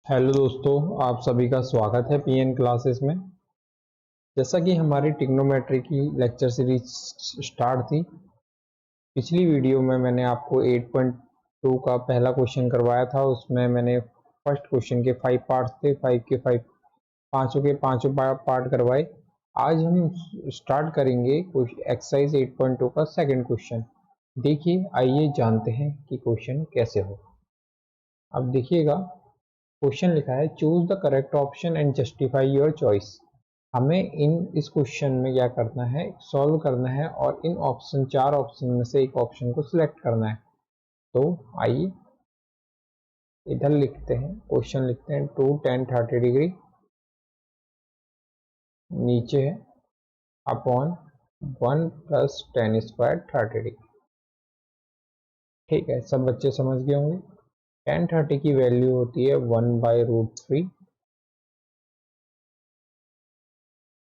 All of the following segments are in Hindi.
हेलो दोस्तों, आप सभी का स्वागत है पीएन क्लासेस में। जैसा कि हमारी ट्रिग्नोमेट्री की लेक्चर सीरीज स्टार्ट थी, पिछली वीडियो में मैंने आपको 8.2 का पहला क्वेश्चन करवाया था। उसमें मैंने फर्स्ट क्वेश्चन के 5 पार्ट्स थे, 5 के 5 पांचों के पांचों पार्ट करवाए। आज हम स्टार्ट करेंगे एक्सरसाइज 8.2 का सेकंड क्वेश्चन। देखिए, आइए जानते हैं कि क्वेश्चन कैसे हो। अब देखिएगा, क्वेश्चन लिखा है choose the correct option and justify your choice. हमें इस क्वेश्चन में क्या करना है, सॉल्व करना है और इन चार ऑप्शन में से एक ऑप्शन को सिलेक्ट करना है। तो आइए इधर लिखते हैं, क्वेश्चन लिखते हैं 2 10 30 डिग्री नीचे है अपॉन 1 प्लस 10 स्क्वायर 30 डिग्री। ठीक है, सब बच्चे समझ गए होंगे। 10 30 की वैल्यू होती है 1/√3।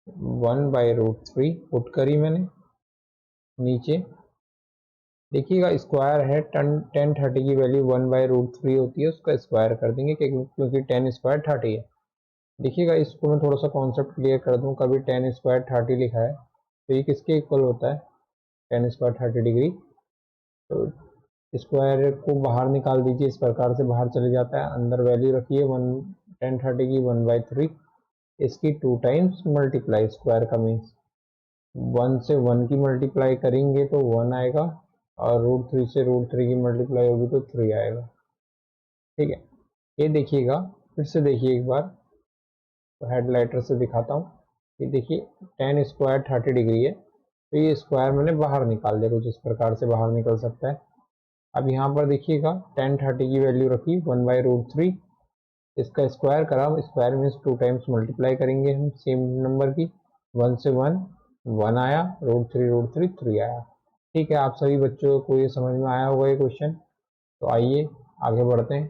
1/√3 पुट करी मैंने नीचे। देखिएगा, स्क्वायर है, 10 30 की वैल्यू 1/√3 होती है, उसका स्क्वायर कर देंगे क्योंकि 10 स्क्वायर 30 है। देखिएगा, इसको मैं थोड़ा सा कॉन्सेप्ट क्लियर कर दूं। कभी 10 स्क्वायर 30 लिखा है तो ये किसके इक्वल होता है? 10 स्क्वायर 30 डिग्री। तो स्क्वायर को बाहर निकाल दीजिए, इस प्रकार से बाहर चले जाता है। अंदर वैल्यू रखिए 10 30 की 1/3, इसकी 2 टाइम्स मल्टीप्लाई, स्क्वायर का मीन्स 1 से 1 की मल्टीप्लाई करेंगे तो 1 आएगा, और √3 से √3 की मल्टीप्लाई होगी तो 3 आएगा। ठीक है, ये देखिएगा, फिर से देखिए एक बार, तो हेडलाइटर से दिखाता हूँ। ये देखिए 10 स्क्वायर 30 डिग्री है, तो ये स्क्वायर मैंने बाहर निकाल दिया, कुछ इस प्रकार से बाहर निकल सकता है। अब यहाँ पर देखिएगा 10 30 की वैल्यू रखी 1/√3, इसका स्क्वायर करा, स्क्वायर मीन्स 2 टाइम्स मल्टीप्लाई करेंगे हम सेम नंबर की। 1 से 1 1 आया, √3 3 आया। ठीक है, आप सभी बच्चों को ये समझ में आया होगा ये क्वेश्चन। तो आइए आगे बढ़ते हैं,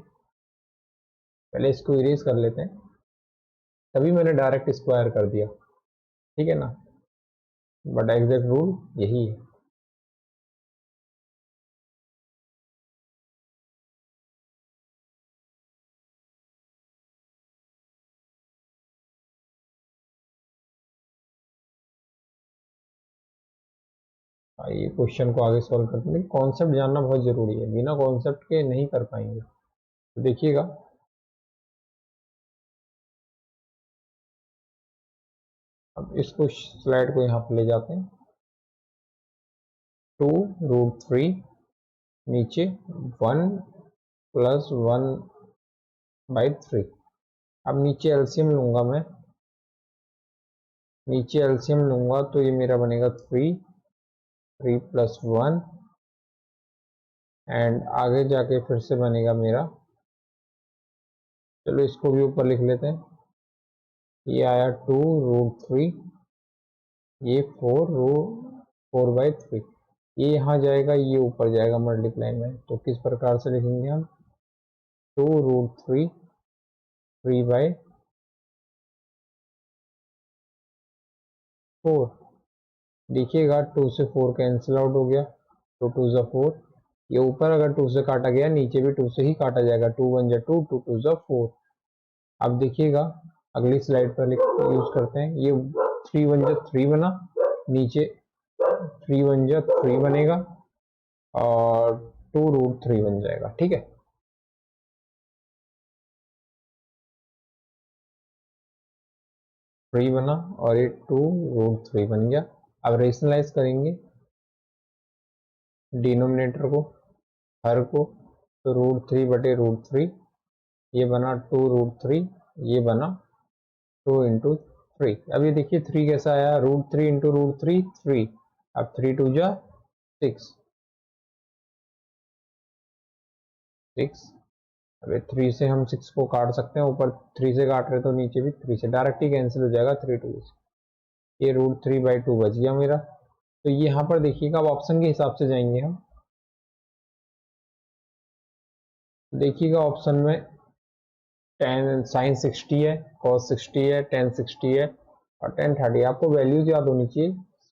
पहले इसको इरेज कर लेते हैं। तभी मैंने डायरेक्ट स्क्वायर कर दिया, ठीक है ना, बट एग्जैक्ट रूल यही है। आइए क्वेश्चन को आगे सॉल्व करते हैं। कॉन्सेप्ट जानना बहुत जरूरी है, बिना कॉन्सेप्ट के नहीं कर पाएंगे। तो देखिएगा, अब इसको स्लाइड को यहाँ पे ले जाते हैं। 2√3 नीचे 1 प्लस 1/3। अब नीचे एलसीएम लूंगा मैं, नीचे एलसीएम लूंगा तो ये मेरा बनेगा 3 प्लस 1, एंड आगे जाके फिर से बनेगा मेरा, चलो इसको भी ऊपर लिख लेते हैं। ये आया 2√3, ये 4/3। ये यहाँ जाएगा, ये ऊपर जाएगा मल्टीप्लाई में, तो किस प्रकार से लिखेंगे हम? 2√3 3/4। देखिएगा 2 से 4 कैंसिल आउट हो गया, तो 2 ज़ा 4। ये ऊपर अगर 2 से काटा गया, नीचे भी 2 से ही काटा जाएगा। 2 1 ज़ा 2, 2 2 ज़ा 4। अब देखिएगा, अगली स्लाइड पर यूज करते हैं। ये 3 1 ज़ा 3 बना, नीचे 3 1 ज़ा 3 बनेगा, और 2√3 बन जाएगा। ठीक है, 3 बना और ये 2√3 बन गया। अब रेशनलाइज करेंगे डिनोमिनेटर को, हर को, तो √3/√3, ये बना 2√3, ये बना 2 × 3। अब ये देखिए 3 कैसा आया, √3 × √3 3। अब 3 2 जा 6 6। अब 3 से हम 6 को काट सकते हैं, ऊपर 3 से काट रहे तो नीचे भी 3 से डायरेक्ट ही कैंसिल हो जाएगा 3 2 से। ये √3/2 बच गया मेरा। तो यहाँ पर देखिएगा, अब ऑप्शन के हिसाब से जाएंगे हम। देखिएगा ऑप्शन में tan sin 60 है, cos 60 है, tan 60 है और tan 30। आपको वैल्यूज याद होनी चाहिए।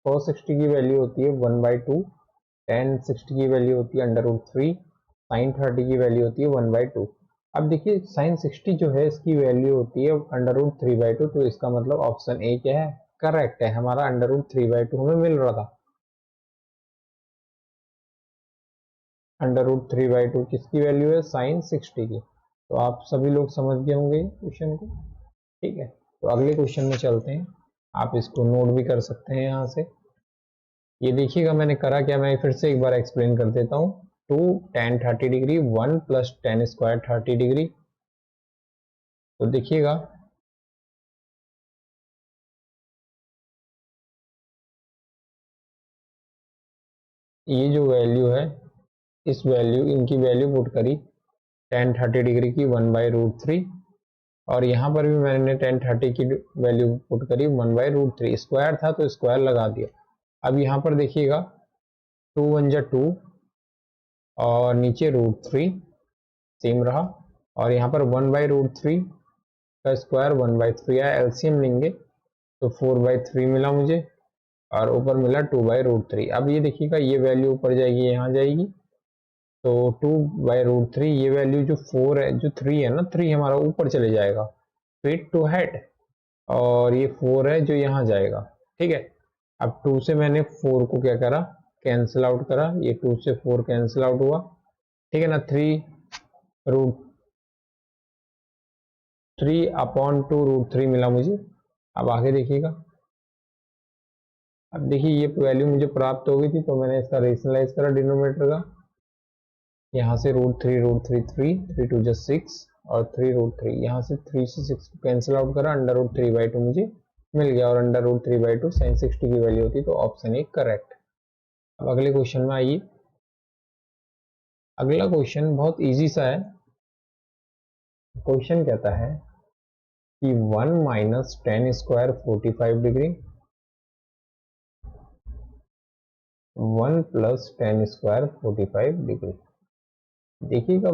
cos 60 की वैल्यू होती है 1/2, tan 60 की वैल्यू होती है √3, sin 30 की वैल्यू होती है 1/2। अब देखिए साइन 60 जो है इसकी वैल्यू होती है √3/2, तो इसका मतलब ऑप्शन ए क्या है, करेक्ट है। हमारा √3/2 हमें मिल रहा था। √3/2 किसकी वैल्यू है, साइन 60 की। तो आप सभी लोग समझ गए होंगे क्वेश्चन को। ठीक है, तो अगले क्वेश्चन में चलते हैं। आप इसको नोट भी कर सकते हैं यहाँ से। ये देखिएगा मैंने करा क्या, मैं फिर से एक बार एक्सप्लेन कर देता हूँ। 2 tan 30 degree 1 + tan square 30 degree. तो देखिएगा ये जो वैल्यू है, इस वैल्यू इनकी वैल्यू पुट करी tan 30 डिग्री की 1/√3, और यहाँ पर भी मैंने tan 30 की वैल्यू पुट करी 1/√3। स्क्वायर था तो स्क्वायर लगा दिया। अब यहाँ पर देखिएगा 2 × 1 = 2 और नीचे √3 सेम रहा, और यहाँ पर 1/√3 का स्क्वायर 1/3 आया। एलसीएम लेंगे तो 4/3 मिला मुझे, और ऊपर मिला 2/√3। अब ये देखिएगा ये वैल्यू ऊपर जाएगी, यहाँ जाएगी, तो 2/√3, ये वैल्यू जो 4 है, जो 3 है ना, 3 हमारा ऊपर चले जाएगा, फिट टू हेड, और ये 4 है जो यहाँ जाएगा। ठीक है, अब 2 से मैंने 4 को क्या करा, कैंसिल आउट करा, ये 2 से 4 कैंसिल आउट हुआ। ठीक है ना, 3/2√3 मिला मुझे। अब आगे देखिएगा, अब देखिए ये वैल्यू मुझे प्राप्त हो गई थी, तो मैंने इसका रेशनलाइज करा डिनोमिनेटर का। यहाँ से √3 3 2 = 6, और 3√3, यहाँ से 3 से 6 को कैंसिल आउट करा, √3/2 मुझे मिल गया, और √3/2 साइन 60 की वैल्यू होती, तो ऑप्शन ए करेक्ट। अब अगले क्वेश्चन में आइए। अगला क्वेश्चन बहुत इजी सा है। क्वेश्चन कहता है कि 1 - tan square 45 degree, 1 + tan square 45 degree. देखिएगा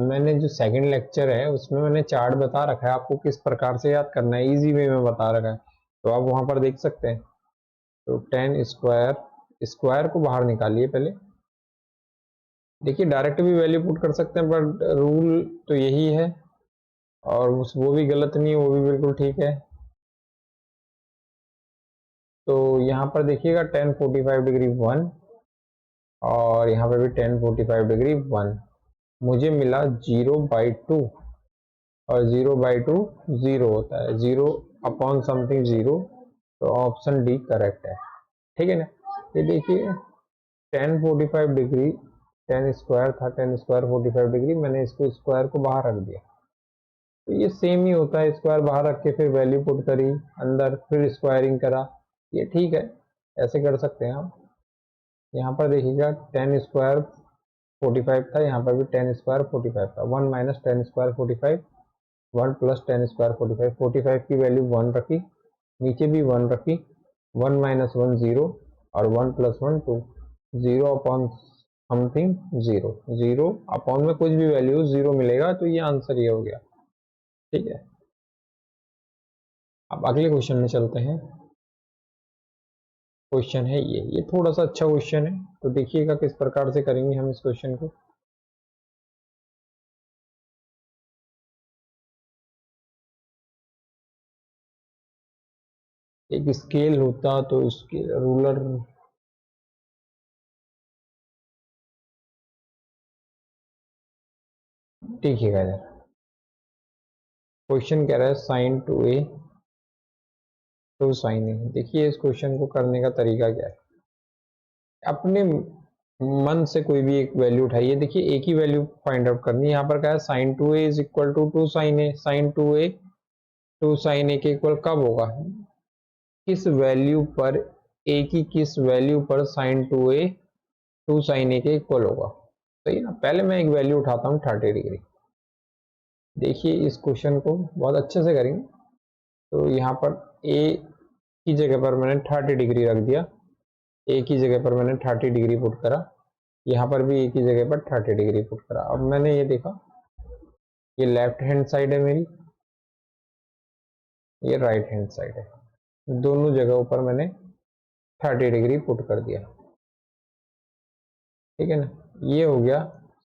मैंने जो सेकंड लेक्चर है उसमें मैंने चार्ट बता रखा है आपको किस प्रकार से याद करना है, इजी वे में बता रखा है, तो आप वहां पर देख सकते हैं। तो tan स्क्वायर, स्क्वायर को बाहर निकालिए पहले। देखिए डायरेक्ट भी वैल्यू पुट कर सकते हैं, बट रूल तो यही है, और वो भी गलत नहीं है, वो भी बिल्कुल ठीक है। तो यहाँ पर देखिएगा tan 45 डिग्री 1, और यहाँ पर भी tan 45 डिग्री 1, मुझे मिला 0/2, और 0/2 0 होता है, 0/समथिंग 0, तो ऑप्शन डी करेक्ट है। ठीक है ना, ये देखिए tan 45 डिग्री, tan स्क्वायर था, tan स्क्वायर 45 डिग्री, मैंने इसको स्क्वायर को बाहर रख दिया, तो ये सेम ही होता है, स्क्वायर बाहर रख के फिर वैल्यू पुट करी अंदर, फिर स्क्वायरिंग करा, ये ठीक है, ऐसे कर सकते हैं आप। यहाँ पर देखिएगा tan स्क्वायर 45 था, यहाँ पर भी tan स्क्वायर 45 था, 1 - tan स्क्वायर 45, 1 + tan स्क्वायर 45, 45 की वैल्यू 1 रखी, नीचे भी 1 रखी, 1 - 1 0, और 1 + 1 2, 0/समथिंग 0, 0 में कुछ भी वैल्यू 0 मिलेगा, तो ये आंसर ये हो गया। ठीक है, अब अगले क्वेश्चन में चलते हैं। क्वेश्चन है ये थोड़ा सा अच्छा क्वेश्चन है, तो देखिएगा किस प्रकार से करेंगे हम इस क्वेश्चन को। एक स्केल होता तो इसके रूलर, देखिएगा यार, क्वेश्चन कह रहा है sin 2a to sin a। देखिए इस क्वेश्चन को करने का तरीका क्या है, अपने मन से कोई भी एक वैल्यू उठाइए। देखिए एक ही वैल्यू फाइंड आउट करनी है। यहाँ पर क्या है, sin 2a = 2 sin a, sin 2a 2 sin a के इक्वल कब होगा, किस वैल्यू पर, a की किस वैल्यू पर sin 2a 2 sin a के इक्वल होगा। सही ना, पहले मैं एक वैल्यू उठाता हूँ 30 डिग्री। देखिए इस क्वेश्चन को बहुत अच्छे से करेंगे। तो यहाँ पर a की जगह पर मैंने 30 डिग्री रख दिया, a की जगह पर मैंने 30 डिग्री पुट करा, यहाँ पर भी a की जगह पर 30 डिग्री पुट करा। अब मैंने ये देखा, ये लेफ्ट हैंड साइड है मेरी, ये राइट हैंड साइड है, दोनों जगहों पर मैंने 30 डिग्री पुट कर दिया। ठीक है ना, ये हो गया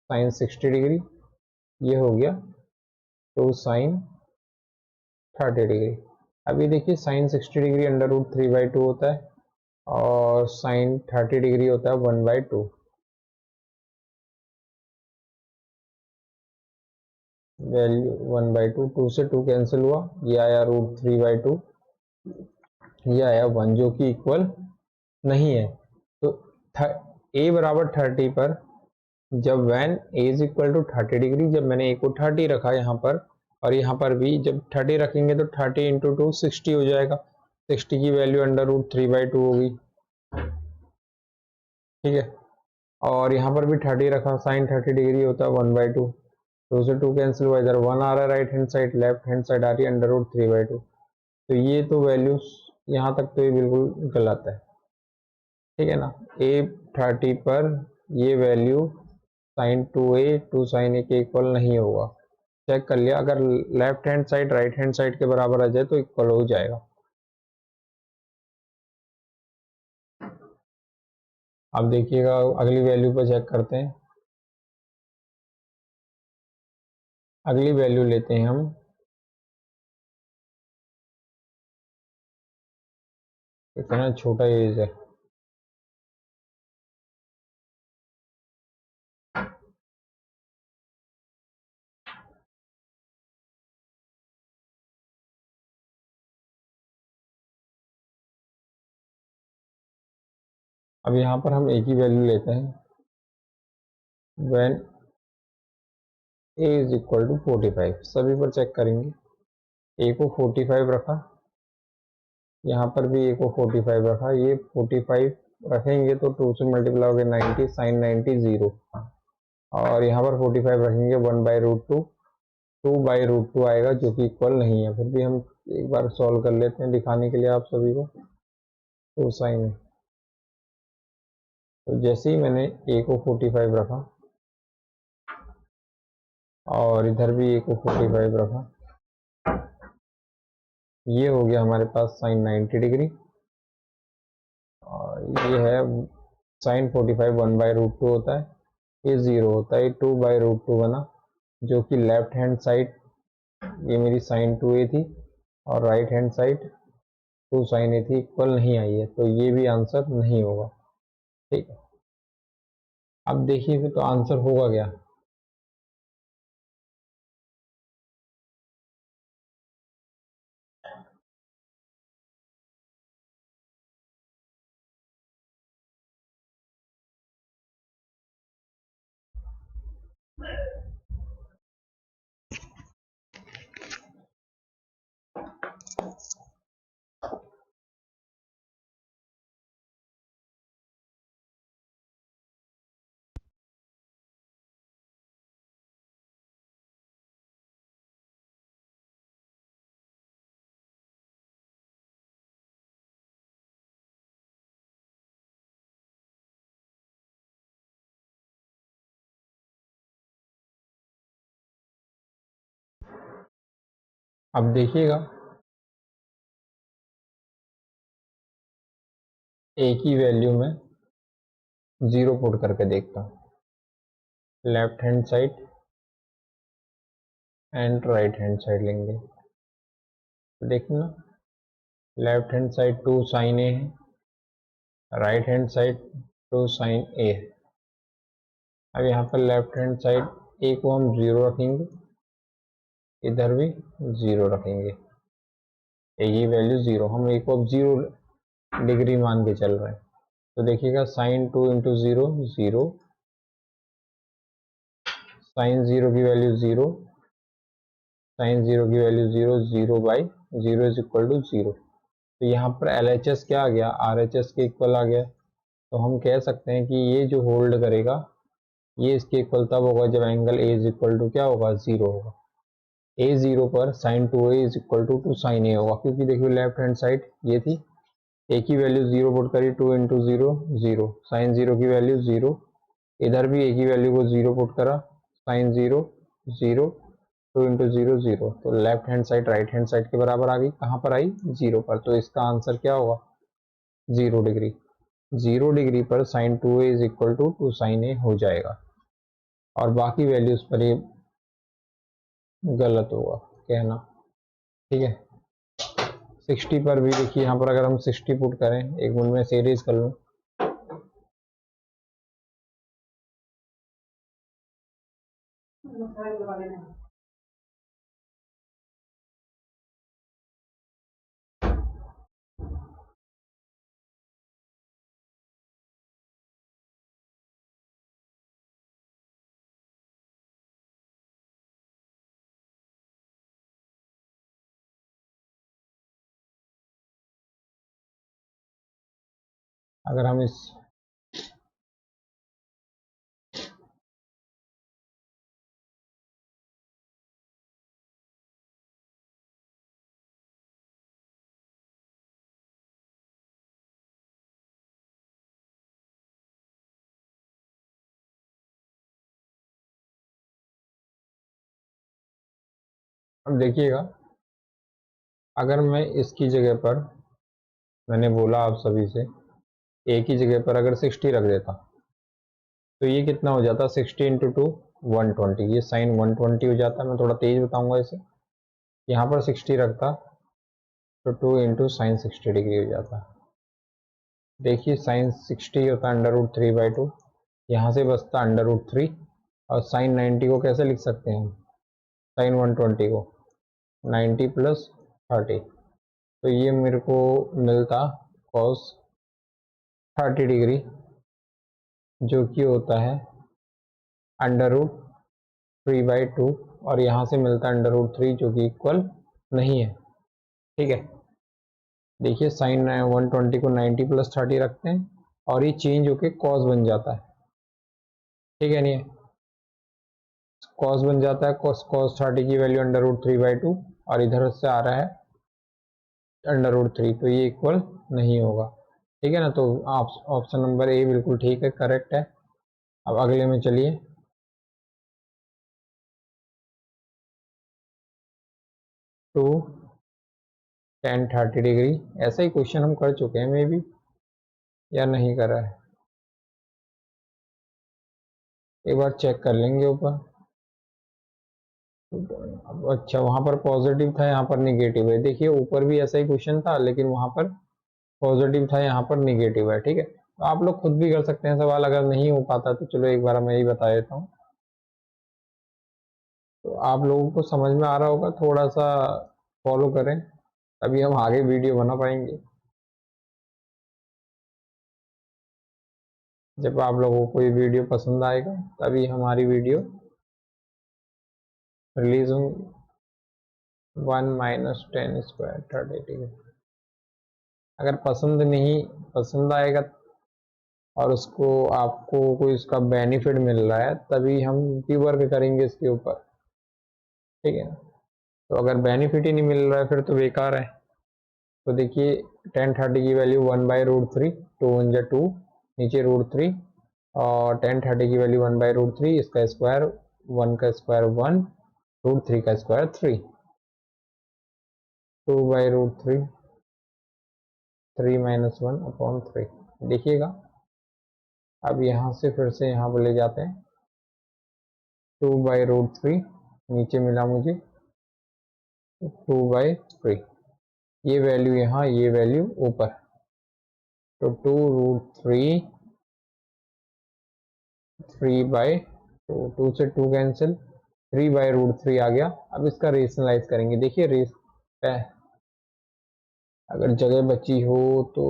साइन 60 डिग्री, ये हो गया टू साइन 30 डिग्री। अभी देखिए साइन 60 डिग्री अंडर रूट 3/2 होता है और साइन 30 डिग्री होता है 1/2। वैल्यू 1/2, 2 से 2 कैंसिल हुआ, ये आया रूट 3/2, ये आया 1 जो कि इक्वल नहीं है। तो a बराबर 30 पर जब when a is equal to 30 degree, जब मैंने a को 30 रखा यहाँ पर और यहाँ पर भी जब 30 रखेंगे तो 30 इंटू 2 60 हो जाएगा। 60 की वैल्यू अंडर रूट 3/2 होगी, ठीक है। और यहाँ पर भी 30 रखा, साइन 30 डिग्री होता है 1/2, 2 से 2 कैंसिल हुआ, इधर 1 आ रहा है right hand side, left hand side आ रही है अंडर रूट 3/2। तो ये तो वैल्यूज यहाँ तक तो ये बिल्कुल गलत है, ठीक है ना। a 30 पर ये value sine 2a to sine a के इक्वल नहीं होगा। चेक कर लिया, अगर left hand side right hand side के बराबर आ जाए तो इक्वल हो जाएगा। अब देखिएगा अगली वैल्यू पर चेक करते हैं। अगली वैल्यू लेते हैं हम, इतना छोटा एज है, अब यहाँ पर हम एक ही वैल्यू लेते हैं, when a is equal to 45। सभी पर चेक करेंगे, a को 45 रखा, यहाँ पर भी a को 45 रखा, ये 45 रखेंगे तो 2 से मल्टीप्लाई हो गया 90, साइन 90 0, और यहाँ पर 45 रखेंगे 1/√2, 2/√2 आएगा जो कि इक्वल नहीं है। फिर भी हम एक बार सॉल्व कर लेते हैं दिखाने के लिए आप सभी को। तो साइन, तो जैसे ही मैंने a को 45 रखा और इधर भी a को 45 रखा, ये हो गया हमारे पास साइन 90 डिग्री, और ये है साइन 45 1/√2 होता है, ये 0 होता है, ये 2/√2 बना, जो कि लेफ्ट हैंड साइड ये मेरी साइन 2a थी और right hand side 2 sine a थी, इक्वल नहीं आई है, तो ये भी आंसर नहीं होगा, ठीक है। अब देखिए तो आंसर होगा क्या। अब देखिएगा, एक ही वैल्यू में 0 पुट करके देखता हूँ। Left hand side and right hand side लेंगे, तो देखना लेफ्ट हैंड साइड 2 साइन ए है, राइट हैंड साइड 2 साइन ए है। अब यहाँ पर लेफ्ट हैंड साइड ए को हम 0 रखेंगे, इधर भी 0 रखेंगे, ए की वैल्यू 0, हम ए को अब 0 डिग्री मान के चल रहे हैं। तो देखिएगा साइन 2 इंटू 0 0, साइन 0 की वैल्यू 0, साइन 0 की वैल्यू 0, 0/0 इज इक्वल टू 0। तो यहाँ पर LHS क्या आ गया, RHS के इक्वल आ गया। तो हम कह सकते हैं कि ये जो होल्ड करेगा ये इसके इक्वल तब होगा जब angle A is equal to क्या होगा, 0 होगा। A 0 पर sine 2A is equal to 2 sine A होगा, क्योंकि देखिए लेफ्ट हैंड साइड ये थी, A की वैल्यू 0 पुट करी, 2 इंटू 0 0, साइन 0 की वैल्यू 0, इधर भी A की वैल्यू को 0 पुट करा, साइन 0 0, 2 इंटू 0 0, तो left hand side right hand side के बराबर आ गई, कहाँ पर आई, 0 पर। तो इसका आंसर क्या होगा, 0 डिग्री। 0 डिग्री पर sine 2A is equal to 2 sine A हो जाएगा। और बाकी वैल्यूज पर ये गलत होगा कहना। ठीक है, 60 पर भी देखिए, यहाँ पर अगर हम 60 पुट करें, एक मिनट में सीरीज कर लूँ। अगर हम इस अब देखिएगा, अगर मैं इसकी जगह पर, मैंने बोला आप सभी से, एक ही जगह पर अगर 60 रख देता तो ये कितना हो जाता, 60 इंटू टू 120, ये साइन 120 हो जाता। मैं थोड़ा तेज बताऊंगा इसे, यहाँ पर 60 रखता तो 2 इंटू साइन 60 डिग्री हो जाता। देखिए साइन 60 होता है √3/2, यहाँ से बचता √3, और साइन 90 को कैसे लिख सकते हैं, साइन 120 को 90 प्लस 30, तो ये मेरे को मिलता कॉस 30 डिग्री, जो कि होता है √3/2, और यहाँ से मिलता है √3, जो कि इक्वल नहीं है। ठीक है, देखिए साइन 120 को 90 प्लस 30 रखते हैं, और ये चेंज होके कॉस बन जाता है। ठीक है, नहीं कॉस बन जाता है, कॉस 30 की वैल्यू √3/2, और इधर से आ रहा है √3, तो ये इक्वल नहीं होगा। ठीक है ना, तो ऑप्शन नंबर ए बिल्कुल ठीक है, करेक्ट है। अब अगले में चलिए, टू 10 30 डिग्री, ऐसा ही क्वेश्चन हम कर चुके हैं मे बी, या नहीं कर रहा है, एक बार चेक कर लेंगे ऊपर। अच्छा, वहां पर पॉजिटिव था, यहाँ पर निगेटिव है। देखिए ऊपर भी ऐसा ही क्वेश्चन था, लेकिन वहां पर पॉजिटिव था, यहाँ पर निगेटिव है। ठीक है, तो आप लोग खुद भी कर सकते हैं सवाल, अगर नहीं हो पाता तो चलो एक बार मैं यही बता देता हूँ। तो आप लोगों को समझ में आ रहा होगा, थोड़ा सा फॉलो करें, तभी हम आगे वीडियो बना पाएंगे। जब आप लोगों को ये वीडियो पसंद आएगा तभी हमारी वीडियो रिलीज होंगी। 1 - 10² 30 डिग्री, अगर पसंद आएगा और उसको आपको कोई उसका बेनिफिट मिल रहा है, तभी हम भी वर्क करेंगे इसके ऊपर। ठीक है ना, तो अगर बेनिफिट ही नहीं मिल रहा है फिर तो बेकार है। तो देखिए 10 30 की वैल्यू 1/√3, 2 1 जा 2, नीचे √3, और 10 30 की वैल्यू 1/√3, इसका स्क्वायर 1 का स्क्वायर 1, √3 का स्क्वायर 3, 2/√3, 3 - 1/3। देखिएगा, अब यहाँ से फिर से यहाँ पर ले जाते हैं, 2/√3, नीचे मिला मुझे 2/3, ये वैल्यू यहाँ, ये वैल्यू ऊपर, तो 2√3, 3/2, 2 से 2 कैंसिल, 3/√3 आ गया। अब इसका रेशनलाइज करेंगे। देखिए अगर जगह बची हो तो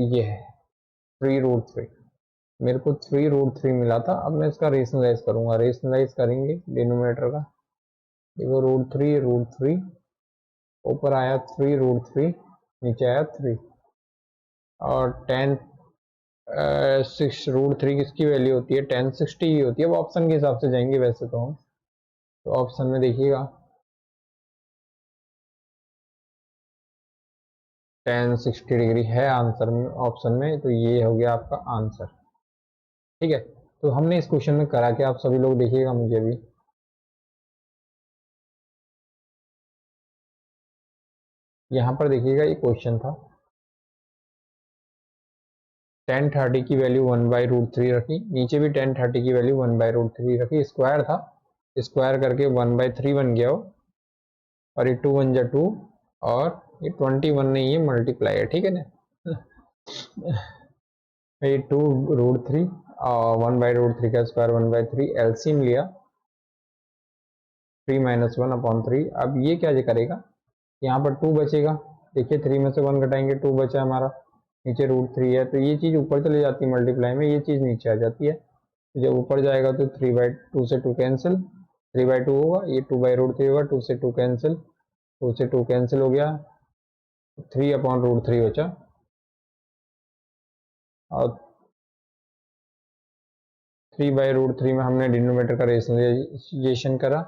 ये है 3√3, मेरे को 3√3 मिला था। अब मैं इसका रेशनलाइज करूंगा, रेशनलाइज करेंगे डिनोमिनेटर का। देखो √3 ऊपर आया 3√3, नीचे आया 3, और 6√3 किसकी वैल्यू होती है, 1060 की होती है। अब ऑप्शन के हिसाब से जाएंगे वैसे तो हम, तो ऑप्शन में देखिएगा 1060 डिग्री है आंसर में, ऑप्शन में, तो ये हो गया आपका आंसर। ठीक है, तो हमने इस क्वेश्चन में करा क्या, आप सभी लोग देखिएगा मुझे भी। यहाँ पर देखिएगा, ये क्वेश्चन था 10 30 की वैल्यू 1/√3 रखी, नीचे भी 10 30 की वैल्यू 1/√3 रखी, स्क्वायर था, स्क्वायर करके 1/3 बन गया हो, और ये 2 1 जा 2, और ये 21 नहीं, ये मल्टीप्लाई है, ठीक है ना। ये 2√3 और 1/√3 का स्क्वायर 1/3, एलसीएम लिया 3 - 1/3। अब ये क्या करेगा, यहाँ पर 2 बचेगा, देखिए 3 में से 1 घटाएंगे 2 बचा हमारा, नीचे √3 है, तो ये चीज़ ऊपर चली जाती है मल्टीप्लाई में, ये चीज़ नीचे आ जाती है। तो जब ऊपर जाएगा तो 3/2 से 2 कैंसिल, 3/2 होगा, ये 2/√3 होगा, 2 से 2 कैंसिल, 2 से 2 कैंसिल हो गया, 3/√3 बचा, और 3/√3 में हमने डिनोमिनेटर का रेशनलाइजेशन करा,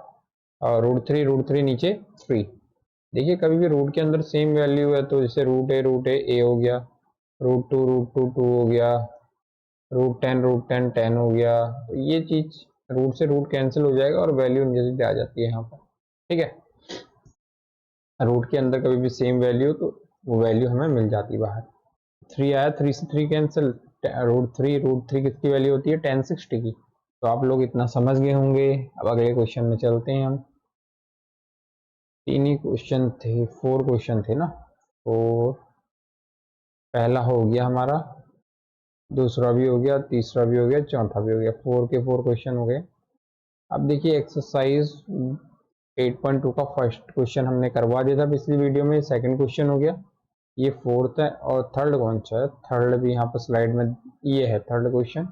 और √3 नीचे 3। देखिए कभी भी रूट के अंदर सेम वैल्यू है, तो जैसे √a a हो गया, √2 2 हो गया, √10 10 हो गया, तो ये चीज रूट से रूट कैंसिल हो जाएगा और वैल्यू नीचे आ जाती है यहाँ पर, ठीक है। रूट के अंदर कभी भी सेम वैल्यू, तो वो वैल्यू हमें मिल जाती है बाहर। 3 आया, 3 से 3 कैंसिल, √3 किसकी वैल्यू होती है 1060 की। तो आप लोग इतना समझ गए होंगे। अब अगले क्वेश्चन में चलते हैं हम। 3 ही क्वेश्चन थे, 4 क्वेश्चन थे ना, 4, पहला हो गया हमारा, दूसरा भी हो गया, तीसरा भी हो गया, चौथा भी हो गया, 4 के 4 क्वेश्चन हो गए। अब देखिए एक्सरसाइज 8.2 का फर्स्ट क्वेश्चन हमने करवा दिया था पिछली वीडियो में, सेकंड क्वेश्चन हो गया, ये फोर्थ है, और थर्ड कौन सा है, थर्ड भी यहाँ पर स्लाइड में ये है थर्ड क्वेश्चन।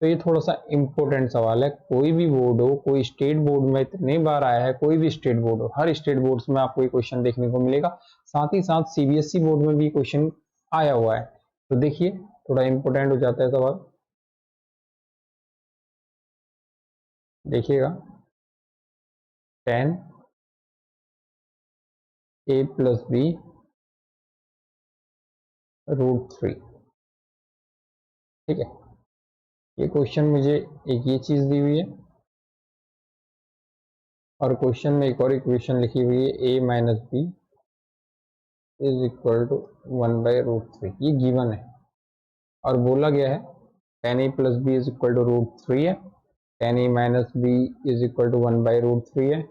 तो ये थोड़ा सा इम्पोर्टेंट सवाल है, कोई भी बोर्ड हो, कोई स्टेट बोर्ड में इतने बार आया है, कोई भी स्टेट बोर्ड हो, हर स्टेट बोर्ड में आपको ये क्वेश्चन देखने को मिलेगा, साथ ही साथ सीबीएसई बोर्ड में भी क्वेश्चन आया हुआ है। तो देखिए थोड़ा इम्पोर्टेंट हो जाता है सवाल, देखिएगा, 10 a + b √3, ठीक है। ये क्वेश्चन मुझे एक ये चीज दी हुई है, और क्वेश्चन में एक और इक्वेशन लिखी हुई है a - b = 1/√3, ये गिवन है, और बोला गया है 10a + b √3 है, 10a - b = 1/√3 है,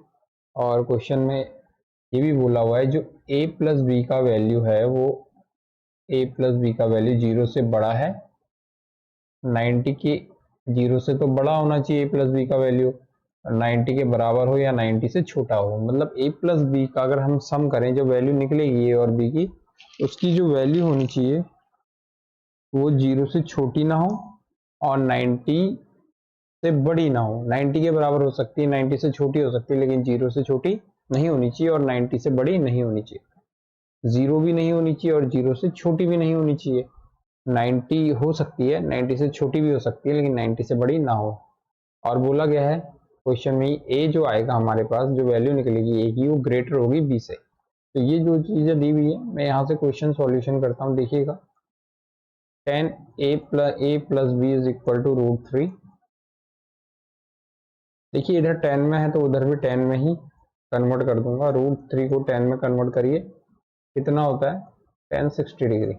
और क्वेश्चन में ये भी बोला हुआ है जो a + b का वैल्यू है, वो a + b का वैल्यू 0 से बड़ा है 90 के, 0 से तो बड़ा होना चाहिए a + b का वैल्यू, 90 के बराबर हो या 90 से छोटा हो, मतलब a + b का अगर हम सम करें, जो वैल्यू निकलेगी a और b की, उसकी जो वैल्यू होनी चाहिए वो 0 से छोटी ना हो और 90 से बड़ी ना हो। 90 के बराबर हो सकती है, 90 से छोटी हो सकती है, लेकिन 0 से छोटी नहीं होनी चाहिए और 90 से बड़ी नहीं होनी चाहिए। 0 भी नहीं होनी चाहिए और 0 से छोटी भी नहीं होनी चाहिए। 90 हो सकती है, 90 से छोटी भी हो सकती है, लेकिन 90 से बड़ी ना हो। और बोला गया है क्वेश्चन में ए जो आएगा हमारे पास, जो वैल्यू निकलेगी ए की, वो ग्रेटर होगी बी से। तो ये जो चीजें दी हुई है, मैं यहाँ से क्वेश्चन सॉल्यूशन करता हूँ, देखिएगा 10a + b √3। देखिए इधर 10 में है तो उधर भी 10 में ही कन्वर्ट कर दूंगा, √3 को 10 में कन्वर्ट करिए, कितना होता है 1060 डिग्री,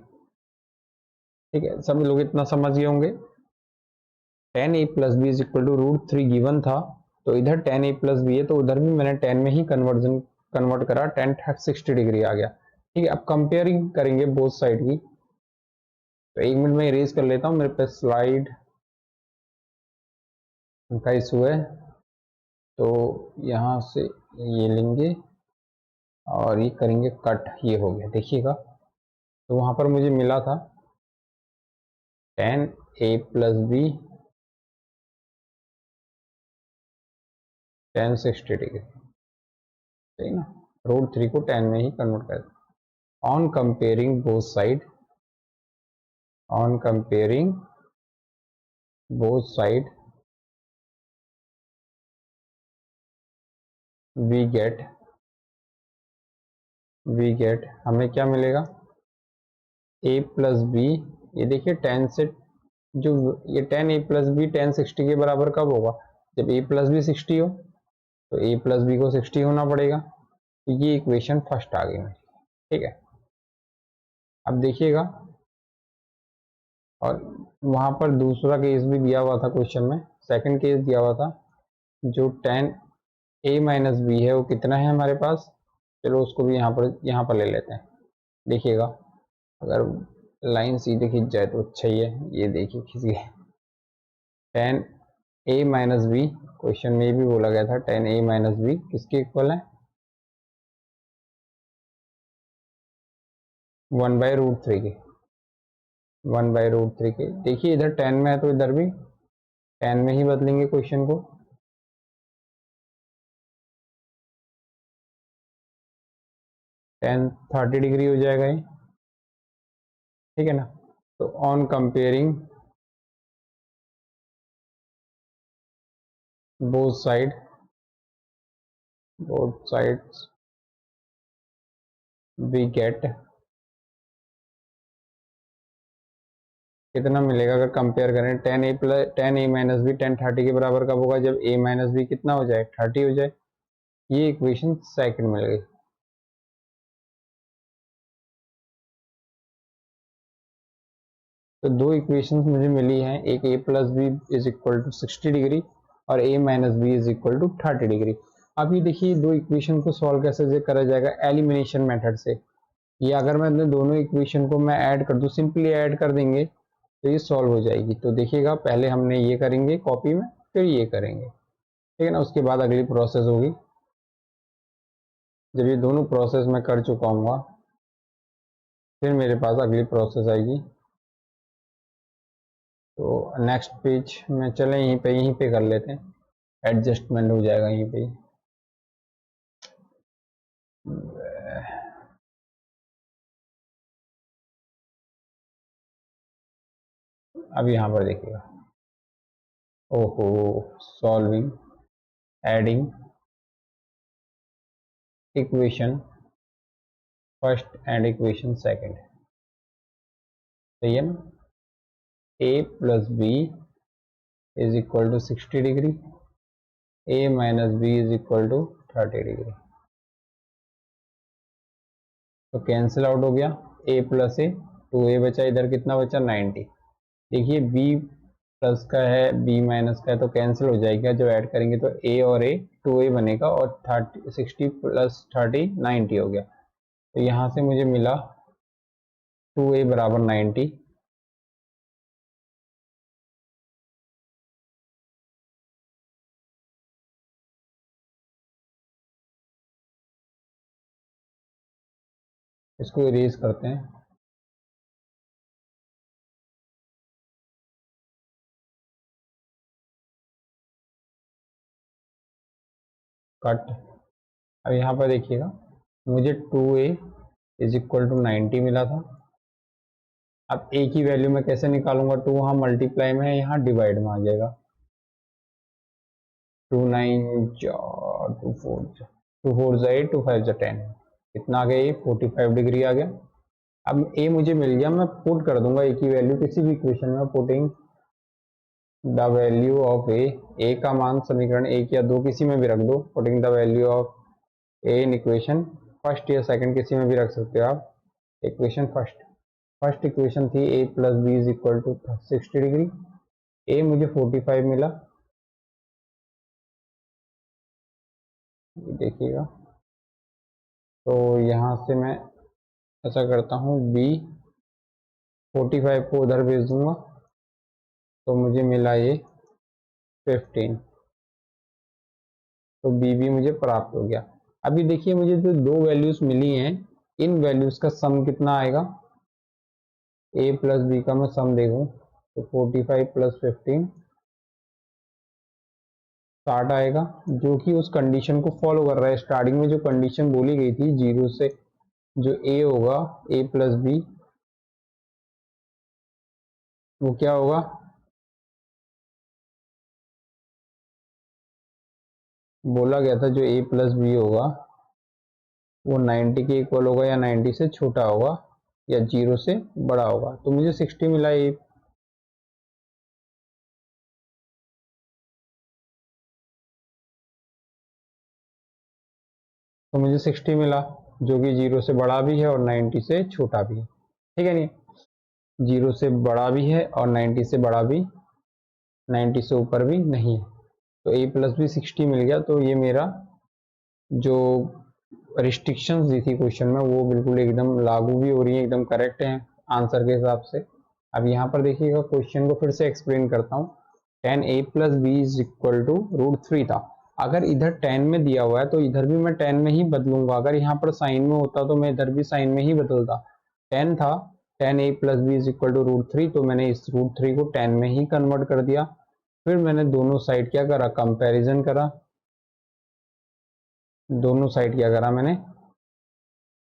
ठीक है। सब लोग इतना समझ गए होंगे। 10a + b √3 गिवन था, तो इधर 10a + b है, तो उधर भी मैंने 10 में ही कन्वर्ट करा, 1060 डिग्री आ गया, ठीक है। अब कंपेयरिंग करेंगे बोथ साइड की, तो 1 मिनट में इरेज कर लेता हूँ, मेरे पास स्लाइड का इशू है, तो यहाँ से ये लेंगे और ये करेंगे कट, ये हो गया, देखिएगा। तो वहाँ पर मुझे मिला था 10a + b 1060 डिग्री, सही ना। √3 को 10 में ही कन्वर्ट कर, on comparing both side, on comparing both side we get हमें क्या मिलेगा, a + b, ये देखिए 10 से जो ये 10a + b 1060 के बराबर कब होगा, जब a + b 60 हो, तो a + b को 60 होना पड़ेगा। तो ये इक्वेशन फर्स्ट आ गई मेरी, ठीक है। अब देखिएगा, और वहां पर दूसरा केस भी दिया हुआ था क्वेश्चन में, सेकंड केस दिया हुआ था जो 10 a माइनस बी है वो कितना है हमारे पास, चलो उसको भी यहाँ पर ले लेते हैं। देखिएगा अगर लाइन सीधे खींच जाए तो अच्छा ही है। ये देखिए खींच गए। टेन ए माइनस बी, क्वेश्चन में भी बोला गया था टेन ए माइनस बी किसके इक्वल है, 1/√3 के। 1/√3 के। देखिए इधर 10 में है तो इधर भी 10 में ही बदलेंगे क्वेश्चन को। टेन 30 डिग्री हो जाएगा ये, ठीक है ना। तो on comparing both sides we get, कितना मिलेगा अगर कंपेयर करें, टेन ए माइनस बी, 10 30 के बराबर कब होगा, जब ए माइनस बी कितना हो जाए 30 हो जाए। ये इक्वेशन सेकंड मिल गई। तो दो इक्वेशंस मुझे मिली हैं, एक a plus B is equal to 60 degree और a minus B is equal to 30 degree. अब ये देखिए दो इक्वेशन को सॉल्व कैसे करा जाएगा, एलिमिनेशन मेथड से। ये अगर मैं दोनों इक्वेशन को मैं ऐड कर दूं, सिंपली ऐड कर देंगे तो ये सॉल्व हो जाएगी। तो देखिएगा पहले हमने ये करेंगे कॉपी में, फिर ये करेंगे, ठीक है ना। उसके बाद अगली प्रोसेस होगी, जब ये दोनों प्रोसेस मैं कर चुका हूँ फिर मेरे पास अगली प्रोसेस आएगी। तो नेक्स्ट पेज में चलें, यहीं पे कर लेते हैं, एडजस्टमेंट हो जाएगा यहीं पे। अब यहाँ पर देखिएगा, ओहो, solving adding equation first and equation second, सही है ना। a plus B is equal to 60 degree, a minus B is equal to 30 degree. तो कैंसिल आउट हो गया, a प्लस ए, 2a बचा, इधर कितना बचा 90। देखिए b प्लस का है b माइनस का है तो कैंसिल हो जाएगा, जब ऐड करेंगे तो a और a 2a बनेगा और 60 प्लस 30 90 हो गया। तो यहाँ से मुझे मिला 2a बराबर 90। इसको इरेज करते हैं, कट। अब यहाँ पर देखिएगा मुझे 2a इज इक्वल टू 90 मिला था। अब a की वैल्यू मैं कैसे निकालूंगा, 2 वहाँ मल्टीप्लाई में है, यहाँ डिवाइड में आ जाएगा। 2 9 2 4 2 4 8 2 5 10, कितना आ गया, ये 45 डिग्री आ गया। अब a मुझे मिल गया, मैं पुट कर दूंगा a की वैल्यू किसी भी इक्वेशन में, putting the value of a का मान समीकरण 1 या 2 किसी में भी रख दो, putting the value of a in equation first या सेकंड किसी में भी रख सकते हो आप। इक्वेशन फर्स्ट इक्वेशन थी a plus B is equal to 60 degree, a मुझे 45 मिला, देखिएगा। तो यहाँ से मैं ऐसा करता हूँ, b 45 को उधर भेज दूंगा तो मुझे मिला ये 15, तो b भी मुझे प्राप्त हो गया। अभी देखिए मुझे जो दो वैल्यूज मिली हैं, इन वैल्यूज का सम कितना आएगा, a प्लस बी का मैं सम देखूं तो 45 प्लस 15 60 आएगा, जो कि उस कंडीशन को फॉलो कर रहा है। स्टार्टिंग में जो कंडीशन बोली गई थी 0 से, जो a होगा a प्लस बी, वो क्या होगा, बोला गया था जो a प्लस बी होगा वो 90 के इक्वल होगा या 90 से छोटा होगा या 0 से बड़ा होगा। तो मुझे 60 मिला, ये तो मुझे 60 मिला जो कि 0 से बड़ा भी है और 90 से छोटा भी है, ठीक है नहीं, 0 से बड़ा भी है और 90 से बड़ा भी, 90 से ऊपर भी नहीं है। तो a प्लस बी 60 मिल गया, तो ये मेरा जो रिस्ट्रिक्शंस दी थी क्वेश्चन में वो बिल्कुल एकदम लागू भी हो रही है, एकदम करेक्ट है आंसर के हिसाब से। अब यहाँ पर देखिएगा क्वेश्चन को फिर से एक्सप्लेन करता हूँ। tan a plus B is equal to √3 था। अगर इधर tan में दिया हुआ है तो इधर भी मैं tan में ही बदलूंगा। अगर यहाँ पर साइन में होता तो मैं इधर भी साइन में ही बदलता। tan था, tan a plus B is equal to √3, तो मैंने इस √3 को tan में ही कन्वर्ट कर दिया। फिर मैंने दोनों साइड क्या करा, कंपैरिजन करा। दोनों साइड क्या करा मैंने,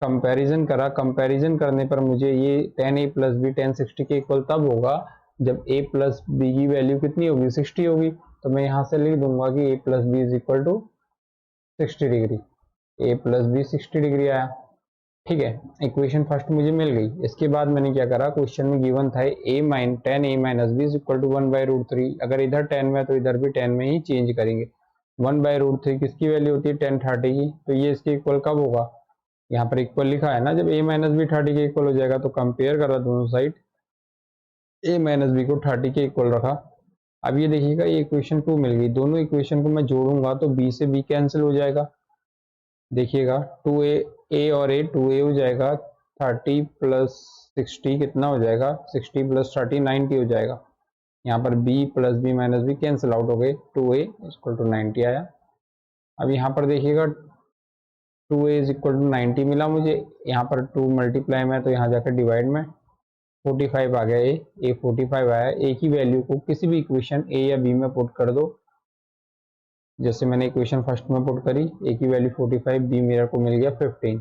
कंपैरिजन करा। कंपैरिजन करने पर मुझे ये tan a plus B tan 60 के इक्वल तब होगा जब a प्लस बी की वैल्यू कितनी होगी, 60 होगी। तो मैं यहाँ से लिख दूंगा कि a plus B is equal to 60 degree. a plus B 60 degree आया। ठीक है, इक्वेशन फर्स्ट मुझे मिल गई। इसके बाद मैंने क्या करा, क्वेश्चन में गिवन था tan a minus B is equal to 1/√3। अगर इधर tan में है तो इधर भी tan में ही चेंज करेंगे। 1/√3 किसकी वैल्यू होती है, tan 30 की। तो ये इसके इक्वल कब होगा, यहाँ पर इक्वल लिखा है ना, जब a माइनस बी 30 के इक्वल हो जाएगा। तो कंपेयर करा दोनों साइड, a माइनस बी को 30 के इक्वल रखा। अब ये देखिएगा, ये इक्वेशन 2 मिल गई। दोनों इक्वेशन को मैं जोड़ूंगा तो b से b कैंसिल हो जाएगा। देखिएगा 2a और a 2a हो जाएगा, 30 प्लस 60 कितना हो जाएगा, 60 प्लस 30 90 हो जाएगा। यहाँ पर b plus B minus B cancel out हो गए, 2a इक्वल टू 90 आया। अब यहाँ पर देखिएगा 2a इज इक्वल टू 90 मिला मुझे। यहाँ पर 2 मल्टीप्लाई में तो यहाँ जाकर डिवाइड में 45 आ गया। a 45 आया। a की वैल्यू को किसी भी इक्वेशन a या b में पुट कर दो। जैसे मैंने इक्वेशन फर्स्ट में पुट करी, a की वैल्यू 45, b मेरे को मिल गया 15।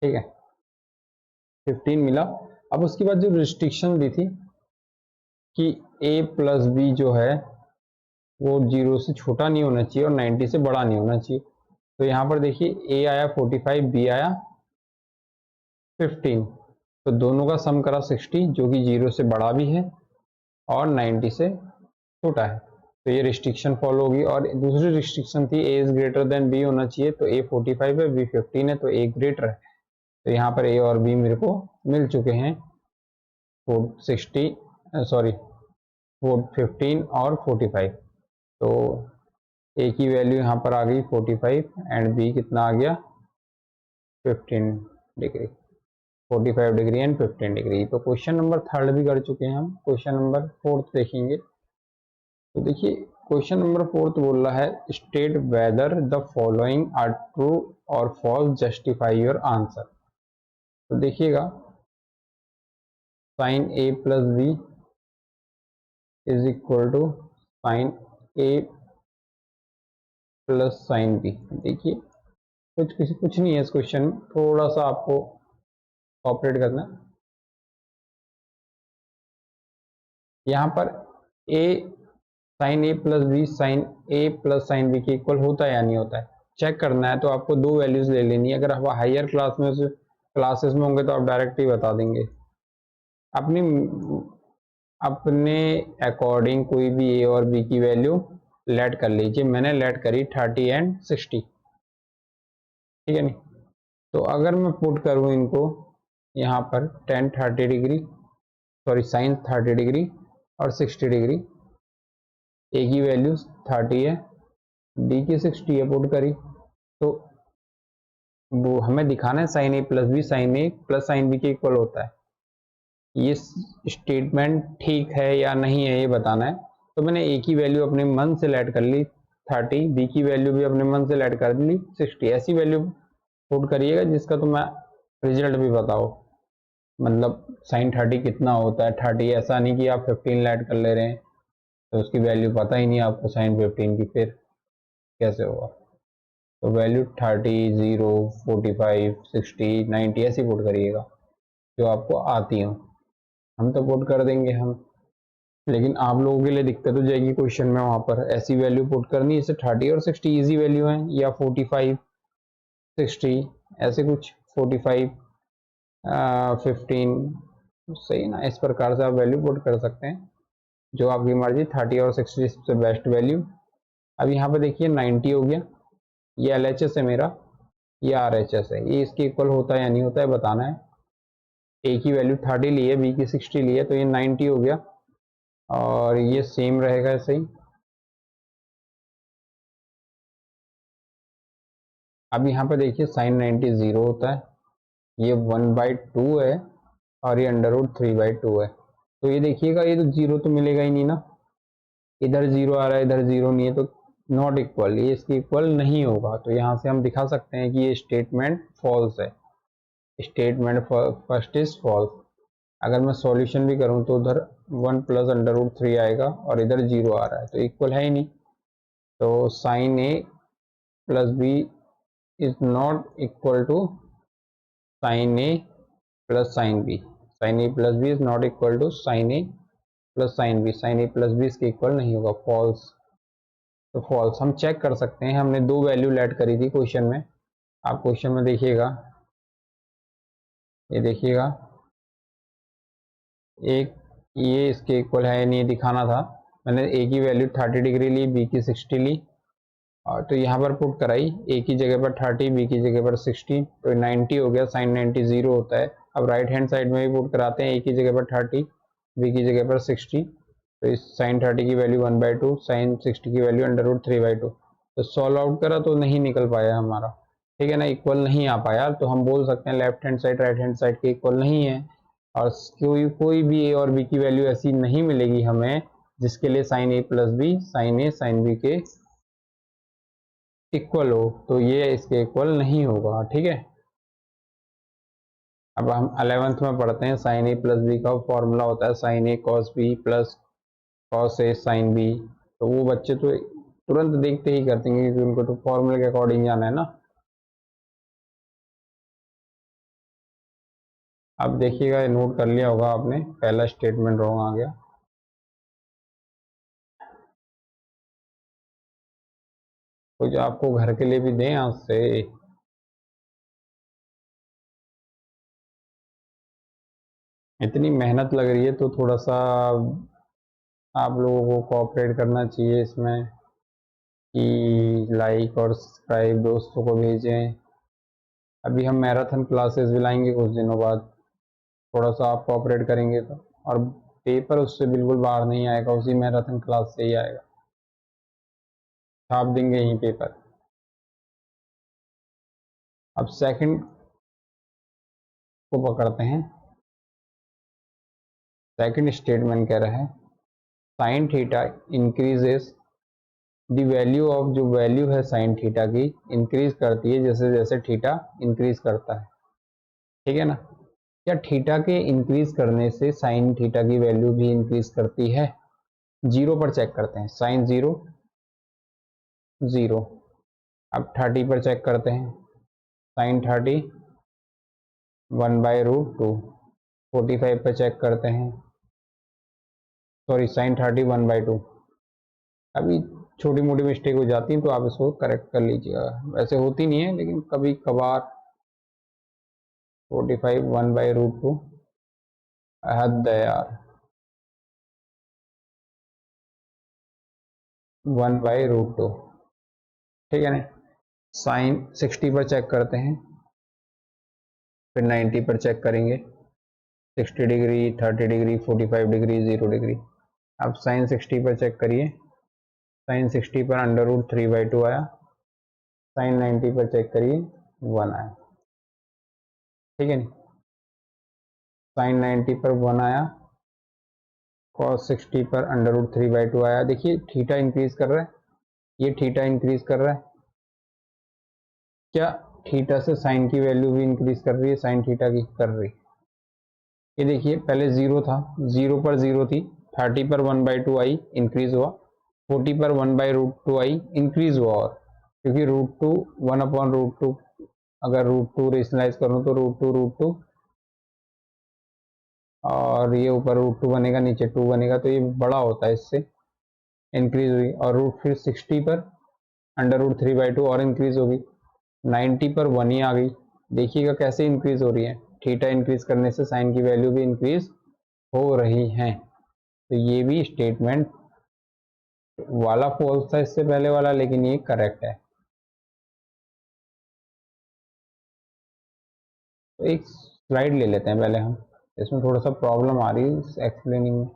ठीक है, 15 मिला। अब उसके बाद जो रिस्ट्रिक्शन दी थी कि a प्लस बी जो है वो 0 से छोटा नहीं होना चाहिए और 90 से बड़ा नहीं होना चाहिए। तो यहाँ पर देखिए a आया 45, b आया 15। तो दोनों का सम करा 60, जो कि 0 से बड़ा भी है और 90 से छोटा है। तो ये रिस्ट्रिक्शन फॉलो होगी। और दूसरी रिस्ट्रिक्शन थी a is greater than b होना चाहिए। तो a 45 है, b 15 है, तो a ग्रेटर है। तो यहाँ पर a और b मेरे को मिल चुके हैं, 15 और 45। तो a की वैल्यू यहाँ पर आ गई 45 एंड b कितना आ गया 15 डिग्री, 45 डिग्री एंड 15 डिग्री। तो क्वेश्चन नंबर थर्ड भी कर चुके हैं हम। क्वेश्चन नंबर फोर्थ देखेंगे। तो देखिए क्वेश्चन नंबर फोर्थ बोल रहा है, state whether the following are true और फॉल्स, जस्टिफाई योर आंसर। तो देखिएगा sine a plus B is equal to sine a plus sine B. देखिए कुछ नहीं है इस क्वेश्चन में, थोड़ा सा आपको ऑपरेट करना है। यहाँ पर a sine a plus B sine a plus sine B के इक्वल होता है या नहीं होता है, चेक करना है। तो आपको दो वैल्यूज ले लेनी है। अगर आप हायर क्लासेस में होंगे तो आप डायरेक्ट ही बता देंगे। अपनी अपने अकॉर्डिंग कोई भी a और b की वैल्यू लेट कर लीजिए। मैंने लेट करी 30 एंड 60। ठीक है नहीं, तो अगर मैं पुट करूँ इनको यहाँ पर tan 30 degree, sorry sine 30 degree और 60 डिग्री, a की वैल्यू 30 है, b की 60 है, पुट करी। तो वो हमें दिखाना है sine a plus B sine a plus sine B के इक्वल होता है। ये स्टेटमेंट ठीक है या नहीं है ये बताना है। तो मैंने a की वैल्यू अपने मन से लेट कर ली 30, b की वैल्यू भी अपने मन से लेट कर ली 60। ऐसी वैल्यू पुट करिएगा जिसका तो मैं रिजल्ट भी बताओ, मतलब साइन 30 कितना होता है 30। ऐसा नहीं कि आप 15 लेट कर ले रहे हैं तो उसकी वैल्यू पता ही नहीं आपको साइन 15 की, फिर कैसे होगा। तो वैल्यू 30, 0, 45, 60, 90 ऐसी पुट करिएगा जो आपको आती हो। हम तो पुट कर देंगे हम, लेकिन आप लोगों के लिए दिक्कत हो जाएगी क्वेश्चन में। वहां पर ऐसी वैल्यू पुट करनी, जैसे 30 और 60 इजी वैल्यू है, या 45, 60 ऐसे कुछ, 45, 15, सही ना। इस प्रकार से आप वैल्यू पुट कर सकते हैं, जो आपकी मर्जी। 30 और 60 सबसे बेस्ट वैल्यू। अब यहाँ पे देखिए 90 हो गया, ये LHS है मेरा, ये RHS है। ये इसके इक्वल होता है या नहीं होता है बताना है। a की वैल्यू 30 ली है, b की 60 ली है, तो ये 90 हो गया और ये सेम रहेगा ऐसे ही। अब यहाँ पे देखिए साइन 90 0 होता है, ये 1/2 है और ये √3/2 है। तो ये देखिएगा, ये तो जीरो तो मिलेगा ही नहीं ना, इधर जीरो आ रहा है इधर जीरो नहीं है, तो नॉट इक्वल, ये इसके इक्वल नहीं होगा। तो यहाँ से हम दिखा सकते हैं कि ये स्टेटमेंट फॉल्स है। Statement first is false. अगर मैं सॉल्यूशन भी करूँ तो उधर 1 + √3 आएगा और इधर जीरो आ रहा है, तो इक्वल है ही नहीं। तो sine A plus B is not equal to sine A plus sine B. Sine A plus B is not equal to sine A plus sine B. Sine A plus B इसके इक्वल नहीं होगा, फॉल्स। तो फॉल्स हम चेक कर सकते हैं, हमने दो वैल्यू लेट करी थी क्वेश्चन में। आप क्वेश्चन में देखिएगा, ये देखिएगा, एक ये इसके इक्वल है नहीं दिखाना था, मैंने ए की वैल्यू 30 डिग्री ली, बी की 60 ली, और तो यहाँ पर पुट कराई, ए की जगह पर 30, बी की जगह पर 60, तो 90 हो गया। साइन 90 0 होता है। अब राइट हैंड साइड में भी पुट कराते हैं, ए की जगह पर 30, बी की जगह पर 60, तो इस साइन 30 की वैल्यू 1/2, साइन 60 की वैल्यू √3/2। तो सॉल्व आउट करा तो नहीं निकल पाया हमारा, ठीक है ना, इक्वल नहीं आ पाया। तो हम बोल सकते हैं left hand side right hand side के इक्वल नहीं है, और कोई भी ए और बी की वैल्यू ऐसी नहीं मिलेगी हमें जिसके लिए sign A plus B sine A sign B के इक्वल हो, तो ये इसके इक्वल नहीं होगा, ठीक है। अब हम 11th में पढ़ते हैं, साइन ए प्लस बी का फॉर्मूला होता है sign A cos B plus cos A sine B. तो वो बच्चे तो तुरंत देखते ही करते हैं क्योंकि उनको तो फॉर्मूले के अकॉर्डिंग जाना है ना। अब देखिएगा, नोट कर लिया होगा आपने, पहला स्टेटमेंट रॉन्ग आ गया। तो जो आपको घर के लिए भी दें आज से, इतनी मेहनत लग रही है तो थोड़ा सा आप लोगों को कोऑपरेट करना चाहिए इसमें, कि लाइक और सब्सक्राइब दोस्तों को भेजें। अभी हम मैराथन क्लासेस भी लाएंगे कुछ दिनों बाद, थोड़ा सा आप कोऑपरेट करेंगे तो। और पेपर उससे बिल्कुल बाहर नहीं आएगा, उसी मैराथन क्लास से ही आएगा, छाप देंगे यहीं पेपर। अब सेकंड को पकड़ते हैं। सेकंड स्टेटमेंट कह रहा है sine theta increases the value of, जो वैल्यू है साइन थीटा की इंक्रीज करती है जैसे जैसे थीटा इंक्रीज करता है, ठीक है ना। क्या थीटा के इंक्रीज करने से साइन थीटा की वैल्यू भी इंक्रीज करती है? जीरो पर चेक करते हैं, साइन 0 0। अब 30 पर चेक करते हैं, साइन 30 1/√2। 45 पर चेक करते हैं, सॉरी साइन 30 1/2। अभी छोटी मोटी मिस्टेक हो जाती है तो आप इसको करेक्ट कर लीजिएगा, वैसे होती नहीं है लेकिन कभी कभार। 45 1/√2, हद है यार, 1/√2, ठीक है ना। साइन 60 पर चेक करते हैं, फिर 90 पर चेक करेंगे, 60 डिग्री 30 डिग्री 45 डिग्री 0 डिग्री। अब साइन 60 पर चेक करिए, साइन 60 पर √3/2 आया, साइन 90 पर चेक करिए 1 आया, ठीक है नहीं। साइन 90 पर 1 आया, कॉस 60 पर √3/2 आया। देखिए थीटा इंक्रीज कर रहा है, ये थीटा इंक्रीज कर रहा है, क्या थीटा से साइन की वैल्यू भी इंक्रीज कर रही है? साइन थीटा की कर रही है। ये देखिए पहले 0 था, 0 पर 0 थी, 30 पर 1/2 आई इंक्रीज हुआ, 40 पर 1/√2 आई इंक्रीज हुआ, और क्योंकि √2 1/√2, अगर √2 रेशनलाइज करूँ तो √2 और ये ऊपर √2 बनेगा, नीचे 2 बनेगा, तो ये बड़ा होता है, इससे इंक्रीज हुई। और फिर 60 पर √3/2 और इंक्रीज होगी, 90 पर 1 ही आ गई। देखिएगा कैसे इंक्रीज हो रही है, थीटा इंक्रीज करने से साइन की वैल्यू भी इंक्रीज हो रही है। तो ये भी स्टेटमेंट वाला फॉल्स था इससे पहले वाला, लेकिन ये करेक्ट है। तो एक स्लाइड ले लेते हैं पहले हम, इसमें थोड़ा सा प्रॉब्लम आ रही है एक्सप्लेनिंग में।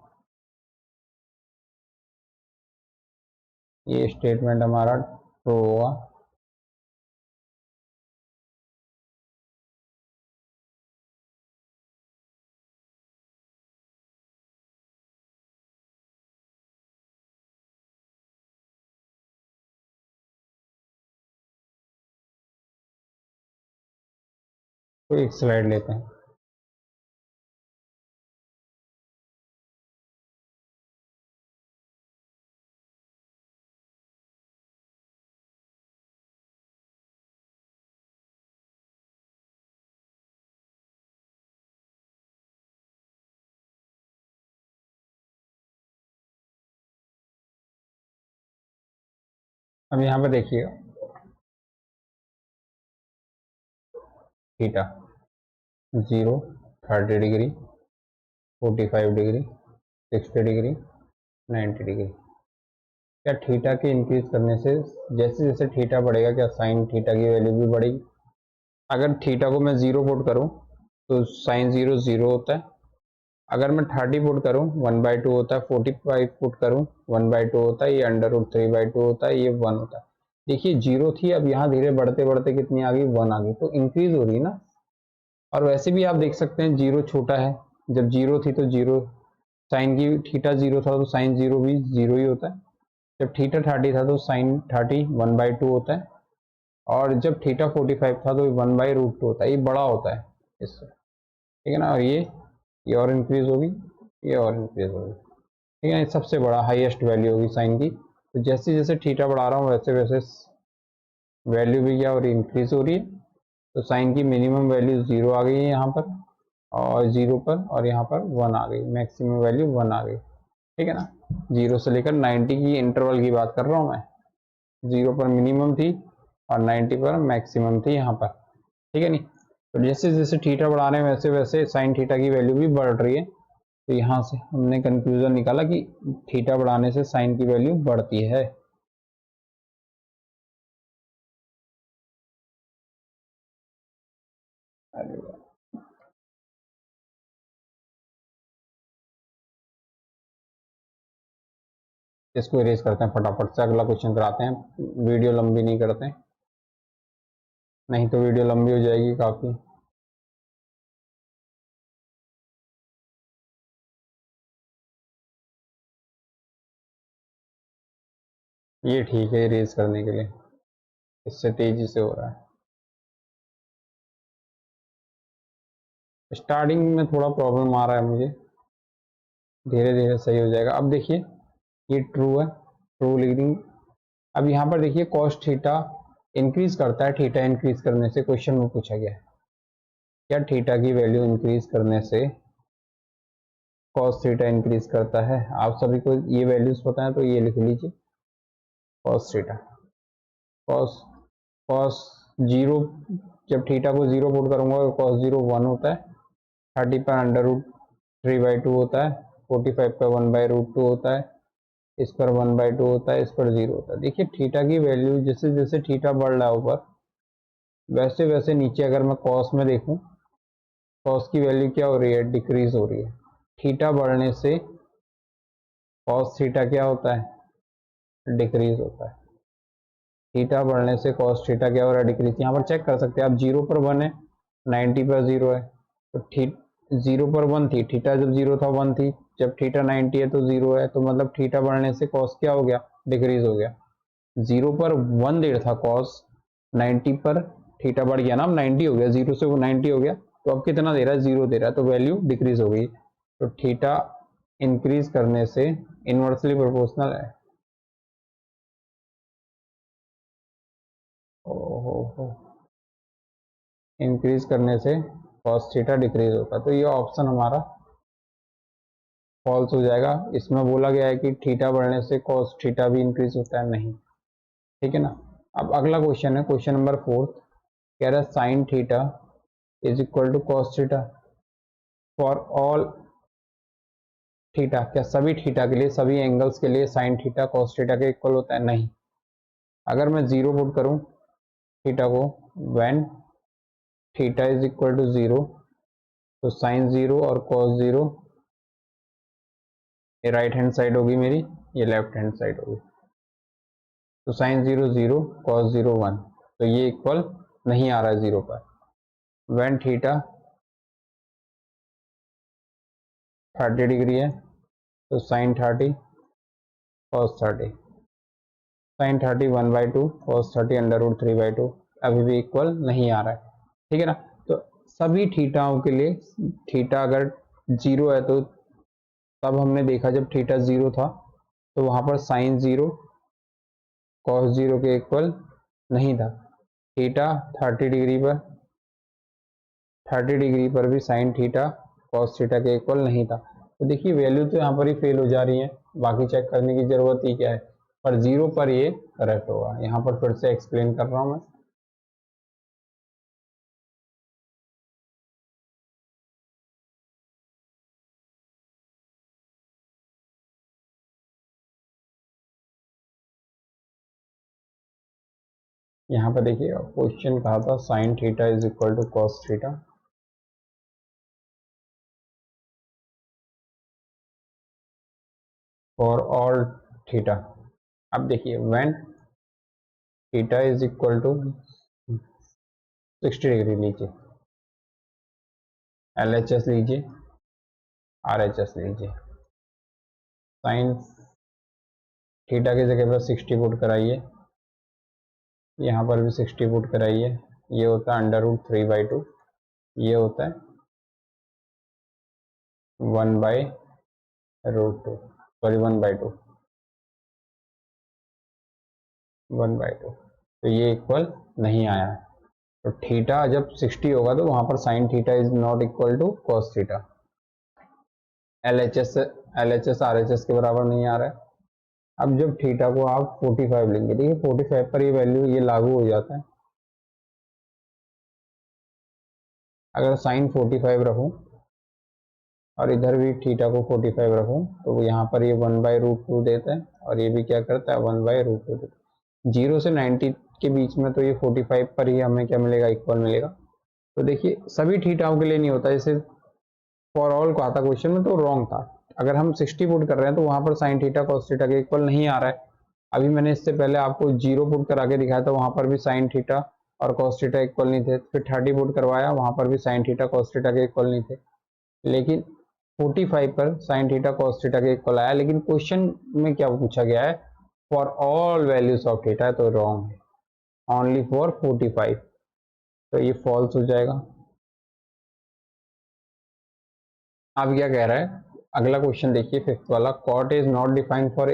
ये स्टेटमेंट हमारा ट्रू हुआ, तो एक स्लाइड लेते हैं। अब यहाँ पे देखिएगा theta 0, 30 degree, 45 degree, 60 degree, 90 degree. क्या थीटा के इंक्रीज करने से जैसे जैसे थीटा बढ़ेगा क्या साइन थीटा की वैल्यू भी बढ़ेगी? अगर थीटा को मैं 0 पुट करूँ तो साइन 0 0 होता है। अगर मैं 30 पुट करूँ 1/2 होता है, 45 पुट करूँ 1/2 होता है, ये √3/2 होता है, ये 1 होता है। देखिए 0 थी, अब यहाँ धीरे बढ़ते बढ़ते कितनी आ गई, 1 आ गई, तो इंक्रीज हो रही है ना। और वैसे भी आप देख सकते हैं 0 छोटा है, जब 0 थी तो 0 साइन की थीटा 0 था तो साइन 0 भी 0 ही होता है। जब थीटा 30 था तो साइन 30 1/2 होता है, और जब थीटा 45 था तो 1/√2 होता है, ये बड़ा होता है इससे, ठीक है ना। और ये और इंक्रीज होगी, ये और इंक्रीज होगी, ठीक है। सबसे बड़ा हाईएस्ट वैल्यू होगी साइन की। तो जैसे जैसे थीटा बढ़ा रहा हूँ वैसे वैसे वैल्यू भी क्या हो रही है, इंक्रीज हो रही है। तो साइन की मिनिमम वैल्यू 0 आ गई है यहाँ पर, और 0 पर, और यहाँ पर 1 आ गई, मैक्सिमम वैल्यू 1 आ गई, ठीक है ना। 0 से लेकर 90 की इंटरवल की बात कर रहा हूँ मैं। 0 पर मिनिमम थी और 90 पर मैक्सिमम थी यहाँ पर, ठीक है नहीं। तो जैसे जैसे थीटा बढ़ा रहे हैं वैसे वैसे साइन थीटा की वैल्यू भी बढ़ रही है। तो यहाँ से हमने कंक्लूजन निकाला कि थीटा बढ़ाने से साइन की वैल्यू बढ़ती है। इसको इरेज करते हैं फटाफट से, अगला क्वेश्चन कराते हैं, वीडियो लंबी नहीं करते, नहीं तो वीडियो लंबी हो जाएगी काफ़ी। ये ठीक है इरेज करने के लिए, इससे तेजी से हो रहा है। स्टार्टिंग में थोड़ा प्रॉब्लम आ रहा है मुझे, धीरे धीरे सही हो जाएगा। अब देखिए ये ट्रू है, ट्रू लीडिंग। अब यहाँ पर देखिए कॉस थीटा इंक्रीज करता है, थीटा इंक्रीज करने से, क्वेश्चन में पूछा गया है क्या थीटा की वैल्यू इंक्रीज करने से कॉस थीटा इंक्रीज करता है। आप सभी को ये वैल्यूज पता है तो ये लिख लीजिए, कॉस थीटा, कॉस कॉस 0, जब थीटा को 0 पुट करूंगा तो कॉस 0 1 होता है, 30 पर √3/2 होता है, 45 पर 1/√2 होता है, इस पर 1/2 होता है, इस पर 0 होता है। देखिए थीटा की वैल्यू जैसे जैसे थीटा बढ़ रहा है ऊपर, वैसे वैसे नीचे अगर मैं कॉस में देखूं, कॉस की वैल्यू क्या हो रही है, डिक्रीज हो रही है। थीटा बढ़ने से कॉस थीटा क्या होता है, डिक्रीज होता है। थीटा बढ़ने से कॉस थीटा क्या हो रहा है, डिक्रीज। यहाँ पर चेक कर सकते हैं आप, 0 पर 1 है, 90 पर 0 है, तो 0 पर 1 थी, थीटा जब 0 था 1 थी, जब थीटा 90 है तो 0 है, तो मतलब थीटा बढ़ने से कॉस क्या हो गया, डिक्रीज हो गया। 0 पर 1 डेढ़ था कॉस, 90 पर थीटा बढ़ गया ना, अब 90 हो गया, 0 से वो 90 हो गया, तो अब कितना दे रहा है, 0 दे रहा है, तो वैल्यू डिक्रीज हो गई। तो थीटा इंक्रीज करने से इनवर्सली प्रोपोर्शनल है। ओहो, इंक्रीज करने से कॉस थीटा डिक्रीज होता है, तो ये ऑप्शन हमारा फॉल्स हो जाएगा। इसमें बोला गया है कि थीटा बढ़ने से कॉस थीटा भी इंक्रीज होता है, नहीं, ठीक है ना। अब अगला क्वेश्चन है, क्वेश्चन नंबर 4, कह रहा है sine theta is equal to cos theta for all theta. क्या सभी थीटा के लिए, सभी एंगल्स के लिए साइन थीटा कॉस थीटा के इक्वल होता है, नहीं। अगर मैं 0 पुट करूं थीटा को, when theta is equal to 0, तो साइन 0 और कॉस 0, ये राइट हैंड साइड होगी मेरी, ये लेफ्ट हैंड साइड होगी। तो साइन 0 0, कॉस 0 1, तो ये इक्वल नहीं आ रहा है 0 पर। व्हेन थीटा 30 डिग्री है तो साइन 30 कॉस 30, साइन 30 1/2, कॉस 30 √3/2, अभी भी इक्वल नहीं आ रहा है, ठीक है ना। तो सभी थीटाओं के लिए थीटा अगर 0 है तो तब हमने देखा जब थीटा 0 था तो वहां पर साइन 0 कॉस 0 के इक्वल नहीं था। थीटा 30 डिग्री पर भी साइन थीटा कॉस थीटा के इक्वल नहीं था। तो देखिए वैल्यू तो यहाँ पर ही फेल हो जा रही है, बाकी चेक करने की जरूरत ही क्या है, पर 0 पर ये करेक्ट होगा। यहाँ पर फिर से एक्सप्लेन कर रहा हूँ मैं। यहाँ पर देखिएगा क्वेश्चन कहा था sine theta is equal to cos theta. For all theta. अब देखिए when theta is equal to 60 degree लीजिए, LHS लीजिए, RHS लीजिए, साइन थीटा की जगह पर 60 पुट कराइए, यहाँ पर भी 60 पुट कराइए, ये होता है √3/2, ये होता है 1/√2, सॉरी 1/2, 1/2। तो ये इक्वल नहीं आया है। तो थीटा जब 60 होगा तो वहां पर sine theta is not equal to cos theta. LHS RHS के बराबर नहीं आ रहा है। अब जब थीटा को आप 45 लेंगे, देखिए 45 पर ये वैल्यू ये लागू हो जाता है। अगर साइन 45 रखूं और इधर भी थीटा को 45 रखूं तो यहाँ पर ये 1/√2 देता है और ये भी क्या करता है 1/√2 देता है। 0 से 90 के बीच में तो ये 45 पर ही हमें क्या मिलेगा, इक्वल मिलेगा। तो देखिए सभी थीटाओं के लिए नहीं होता, जैसे फॉर ऑल का था क्वेश्चन में तो रॉन्ग था। अगर हम 60 पुट कर रहे हैं तो वहां पर साइन थीटा कॉस थीटा के इक्वल नहीं आ रहा है। अभी मैंने इससे पहले आपको 0 पुट करा के दिखाया था, वहां पर भी साइन थीटा और कॉस थीटा इक्वल नहीं थे। फिर 30 पुट करवाया, वहां पर भी साइन थीटा कॉस थीटा के इक्वल नहीं थे। लेकिन 45 पर साइन थीटा कॉस थीटा के इक्वल आया। लेकिन क्वेश्चन में क्या पूछा गया है, for all values of theta, तो रॉन्ग है, ओनली फॉर 45। तो ये फॉल्स हो जाएगा। अब क्या कह रहा है, अगला क्वेश्चन देखिए 5th वाला, cot is not defined for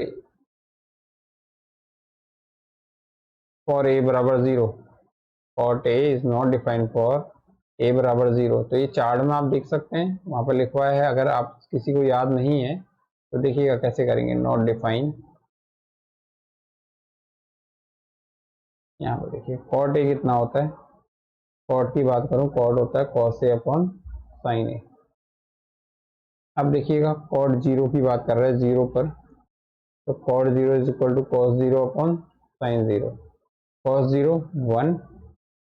a बराबर 0। Cot a is not defined for a बराबर 0। तो ये चार्ट में आप देख सकते हैं, वहां पर लिखा है। अगर आप किसी को याद नहीं है तो देखिएगा कैसे करेंगे, नॉट डिफाइन। यहाँ पर देखिए कॉट ए कितना होता है, कॉट की बात करूं, कॉट होता है कॉस ए अपॉन साइन ए। अब देखिएगा कॉट 0 की बात कर रहे हैं 0 पर, तो cot 0 is equal to cos 0 upon sine 0। Cos 0 1,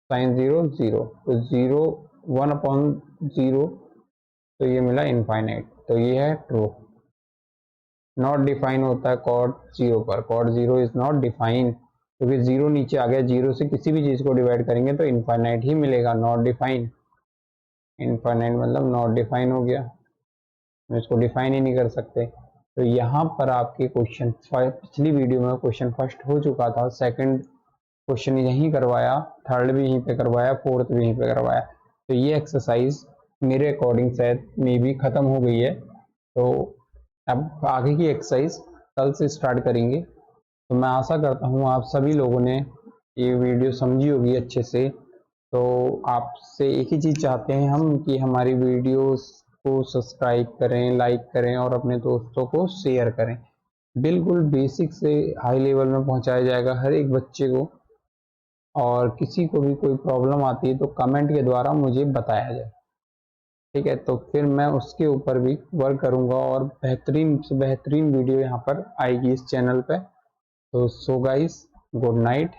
sine 0 0, तो 0 1 अपॉन 0, तो ये मिला इनफाइनाइट। तो ये है ट्रू। नॉट डिफाइन होता है कॉट 0 पर, कॉट 0 इज नॉट डिफाइन, क्योंकि 0 नीचे आ गया, 0 से किसी भी चीज को डिवाइड करेंगे तो इनफाइनाइट ही मिलेगा, नॉट डिफाइन। इनफाइनाइट मतलब नॉट डिफाइन हो गया, हम इसको डिफाइन ही नहीं कर सकते। तो यहाँ पर आपके क्वेश्चन पिछली वीडियो में क्वेश्चन फर्स्ट हो चुका था, सेकंड क्वेश्चन यहीं करवाया, थर्ड भी यहीं पे करवाया, फोर्थ भी यहीं पे करवाया। तो ये एक्सरसाइज मेरे अकॉर्डिंग शायद मे भी खत्म हो गई है। तो अब आगे की एक्सरसाइज कल से स्टार्ट करेंगे। तो मैं आशा करता हूँ आप सभी लोगों ने ये वीडियो समझी होगी अच्छे से। तो आपसे एक ही चीज़ चाहते हैं हम कि हमारी वीडियोस को सब्सक्राइब करें, लाइक करें और अपने दोस्तों को शेयर करें। बिल्कुल बेसिक से हाई लेवल में पहुंचाया जाएगा हर एक बच्चे को, और किसी को भी कोई प्रॉब्लम आती है तो कमेंट के द्वारा मुझे बताया जाए, ठीक है। तो फिर मैं उसके ऊपर भी वर्क करूंगा और बेहतरीन से बेहतरीन वीडियो यहाँ पर आएगी इस चैनल पे। तो सो गाइस, गुड नाइट,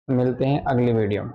मिलते हैं अगली वीडियो में।